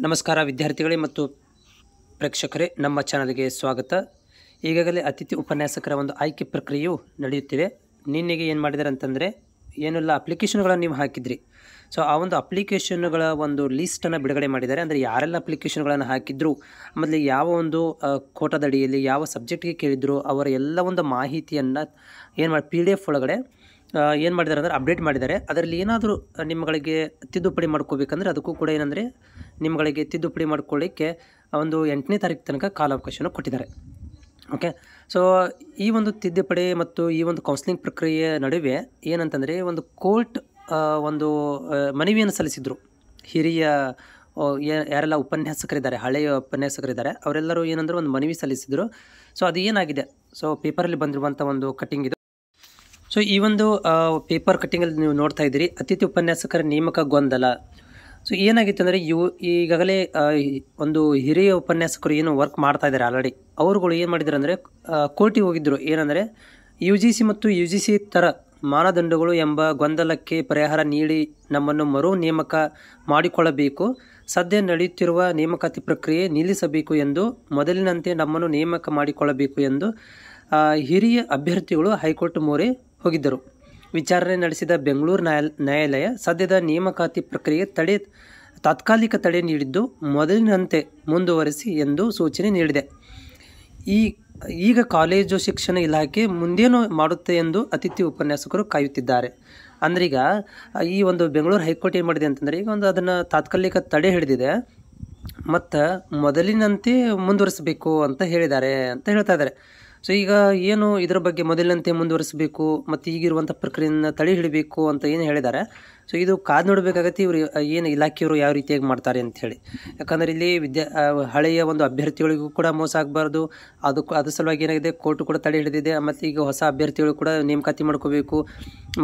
ನಮಸ್ಕಾರ ವಿದ್ಯಾರ್ಥಿಗಳೇ ಮತ್ತು ಪ್ರೇಕ್ಷಕರೇ, ನಮ್ಮ ಚಾನಲ್ಗೆ ಸ್ವಾಗತ. ಈಗಾಗಲೇ ಅತಿಥಿ ಉಪನ್ಯಾಸಕರ ಒಂದು ಆಯ್ಕೆ ಪ್ರಕ್ರಿಯೆಯು ನಡೆಯುತ್ತಿದೆ. ನಿನ್ನೆಗೆ ಏನು ಮಾಡಿದ್ದಾರೆ ಅಂತಂದರೆ, ಏನೆಲ್ಲ ಅಪ್ಲಿಕೇಶನ್ಗಳನ್ನು ನೀವು ಹಾಕಿದ್ರಿ, ಸೊ ಆ ಒಂದು ಅಪ್ಲಿಕೇಶನ್ಗಳ ಒಂದು ಲೀಸ್ಟನ್ನು ಬಿಡುಗಡೆ ಮಾಡಿದ್ದಾರೆ. ಅಂದರೆ ಯಾರೆಲ್ಲ ಅಪ್ಲಿಕೇಶನ್ಗಳನ್ನು ಹಾಕಿದ್ರು, ಆಮೇಲೆ ಯಾವ ಒಂದು ಕೋಟಾದಡಿಯಲ್ಲಿ ಯಾವ ಸಬ್ಜೆಕ್ಟ್ಗೆ ಕೇಳಿದ್ರು, ಅವರ ಎಲ್ಲ ಒಂದು ಮಾಹಿತಿಯನ್ನು PDF ಒಳಗಡೆ ಏನು ಮಾಡಿದ್ದಾರೆ ಅಂದರೆ ಅಪ್ಡೇಟ್ ಮಾಡಿದ್ದಾರೆ. ಅದರಲ್ಲಿ ಏನಾದರೂ ನಿಮ್ಮಗಳಿಗೆ ತಿದ್ದುಪಡಿ ಮಾಡ್ಕೋಬೇಕಂದ್ರೆ ಅದಕ್ಕೂ ಕೂಡ ಏನಂದರೆ ನಿಮ್ಮಗಳಿಗೆ ತಿದ್ದುಪಡಿ ಮಾಡ್ಕೊಳ್ಳಿಕ್ಕೆ ಒಂದು 8ನೇ ತಾರೀಕು ತನಕ ಕಾಲಾವಕಾಶವನ್ನು ಕೊಟ್ಟಿದ್ದಾರೆ. ಓಕೆ, ಸೊ ಈ ಒಂದು ತಿದ್ದುಪಡಿ ಮತ್ತು ಈ ಒಂದು ಕೌನ್ಸಿಲಿಂಗ್ ಪ್ರಕ್ರಿಯೆಯ ನಡುವೆ ಏನಂತಂದರೆ, ಒಂದು ಕೋರ್ಟ್ ಒಂದು ಮನವಿಯನ್ನು ಸಲ್ಲಿಸಿದರು. ಹಿರಿಯ ಯಾರೆಲ್ಲ ಉಪನ್ಯಾಸಕರಿದ್ದಾರೆ, ಹಳೆಯ ಉಪನ್ಯಾಸಕರಿದ್ದಾರೆ, ಅವರೆಲ್ಲರೂ ಏನಂದ್ರೆ ಒಂದು ಮನವಿ ಸಲ್ಲಿಸಿದರು. ಸೊ ಅದು ಏನಾಗಿದೆ, ಸೊ ಪೇಪರಲ್ಲಿ ಬಂದಿರುವಂಥ ಒಂದು ಕಟ್ಟಿಂಗ್ ಇದು. ಸೊ ಈ ಒಂದು ಪೇಪರ್ ಕಟ್ಟಿಂಗಲ್ಲಿ ನೀವು ನೋಡ್ತಾ ಇದ್ದೀರಿ, ಅತಿಥಿ ಉಪನ್ಯಾಸಕರ ನೇಮಕ ಗೊಂದಲ. ಸೊ ಏನಾಗಿತ್ತು ಅಂದರೆ, ಈಗಾಗಲೇ ಒಂದು ಹಿರಿಯ ಉಪನ್ಯಾಸಕರು ಏನು ವರ್ಕ್ ಮಾಡ್ತಾ ಇದ್ದಾರೆ ಆಲ್ರೆಡಿ, ಅವರುಗಳು ಏನು ಮಾಡಿದ್ದಾರೆ ಅಂದರೆ ಕೋರ್ಟಿಗೆ ಹೋಗಿದ್ದರು. ಏನಂದರೆ UGC ಮತ್ತು UGC ಥರ ಮಾನದಂಡಗಳು ಎಂಬ ಗೊಂದಲಕ್ಕೆ ಪರಿಹಾರ ನೀಡಿ ನಮ್ಮನ್ನು ಮರು ನೇಮಕ ಮಾಡಿಕೊಳ್ಳಬೇಕು, ಸದ್ಯ ನಡೆಯುತ್ತಿರುವ ನೇಮಕಾತಿ ಪ್ರಕ್ರಿಯೆ ನಿಲ್ಲಿಸಬೇಕು ಎಂದು, ಮೊದಲಿನಂತೆ ನಮ್ಮನ್ನು ನೇಮಕ ಮಾಡಿಕೊಳ್ಳಬೇಕು ಎಂದು ಹಿರಿಯ ಅಭ್ಯರ್ಥಿಗಳು ಹೈಕೋರ್ಟ್ ಮೊರೆ ಹೋಗಿದ್ದರು. ವಿಚಾರಣೆ ನಡೆಸಿದ ಬೆಂಗಳೂರು ನ್ಯಾಯಾಲಯ ಸದ್ಯದ ನೇಮಕಾತಿ ಪ್ರಕ್ರಿಯೆ ತಾತ್ಕಾಲಿಕ ತಡೆ ನೀಡಿದ್ದು, ಮೊದಲಿನಂತೆ ಮುಂದುವರಿಸಿ ಎಂದು ಸೂಚನೆ ನೀಡಿದೆ. ಈಗ ಕಾಲೇಜು ಶಿಕ್ಷಣ ಇಲಾಖೆ ಮುಂದೇನು ಮಾಡುತ್ತೆ ಎಂದು ಅತಿಥಿ ಉಪನ್ಯಾಸಕರು ಕಾಯುತ್ತಿದ್ದಾರೆ. ಅಂದ್ರೆ ಈಗ ಈ ಒಂದು ಬೆಂಗಳೂರು ಹೈಕೋರ್ಟ್ ಏನು ಮಾಡಿದೆ ಅಂತಂದರೆ, ಈಗ ಒಂದು ಅದನ್ನು ತಾತ್ಕಾಲಿಕ ತಡೆ ಹಿಡಿದಿದೆ ಮತ್ತು ಮೊದಲಿನಂತೆ ಮುಂದುವರಿಸಬೇಕು ಅಂತ ಹೇಳಿದ್ದಾರೆ ಅಂತ ಹೇಳ್ತಾ ಇದ್ದಾರೆ. ಸೊ ಈಗ ಏನು ಇದರ ಬಗ್ಗೆ ಮೊದಲಿನಂತೆ ಮುಂದುವರಿಸಬೇಕು ಮತ್ತು ಈಗಿರುವಂಥ ಪ್ರಕ್ರಿಯೆಯನ್ನು ತಡೆ ಹಿಡಬೇಕು ಅಂತ ಏನು ಹೇಳಿದ್ದಾರೆ. ಸೊ ಇದು ಕಾದು ನೋಡಬೇಕಾಗತ್ತೆ, ಇವರು ಏನು ಇಲಾಖೆಯವರು ಯಾವ ರೀತಿಯಾಗಿ ಮಾಡ್ತಾರೆ ಅಂತ ಹೇಳಿ. ಯಾಕಂದರೆ ಇಲ್ಲಿ ಹಳೆಯ ಒಂದು ಅಭ್ಯರ್ಥಿಗಳಿಗೂ ಕೂಡ ಮೋಸ ಆಗಬಾರ್ದು, ಅದ್ರ ಸಲುವಾಗಿ ಏನಾಗಿದೆ, ಕೋರ್ಟು ಕೂಡ ತಡೆ ಹಿಡಿದಿದೆ. ಮತ್ತು ಈಗ ಹೊಸ ಅಭ್ಯರ್ಥಿಗಳು ಕೂಡ ನೇಮಕಾತಿ ಮಾಡ್ಕೋಬೇಕು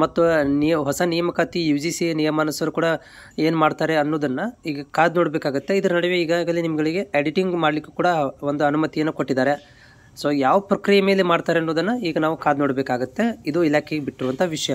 ಮತ್ತು ಹೊಸ ನೇಮಕಾತಿ UGC ನಿಯಮಾನುಸಾರ ಕೂಡ ಏನು ಮಾಡ್ತಾರೆ ಅನ್ನೋದನ್ನು ಈಗ ಕಾದು ನೋಡಬೇಕಾಗತ್ತೆ. ಇದರ ನಡುವೆ ಈಗಾಗಲೇ ನಿಮ್ಗಳಿಗೆ ಎಡಿಟಿಂಗ್ ಮಾಡಲಿಕ್ಕೂ ಕೂಡ ಒಂದು ಅನುಮತಿಯನ್ನು ಕೊಟ್ಟಿದ್ದಾರೆ. ಸೊ ಯಾವ ಪ್ರಕ್ರಿಯೆ ಮೇಲೆ ಮಾಡ್ತಾರೆ ಅನ್ನೋದನ್ನು ಈಗ ನಾವು ಕಾದು ನೋಡಬೇಕಾಗತ್ತೆ. ಇದು ಇಲಾಖೆಗೆ ಬಿಟ್ಟಿರುವಂಥ ವಿಷಯ.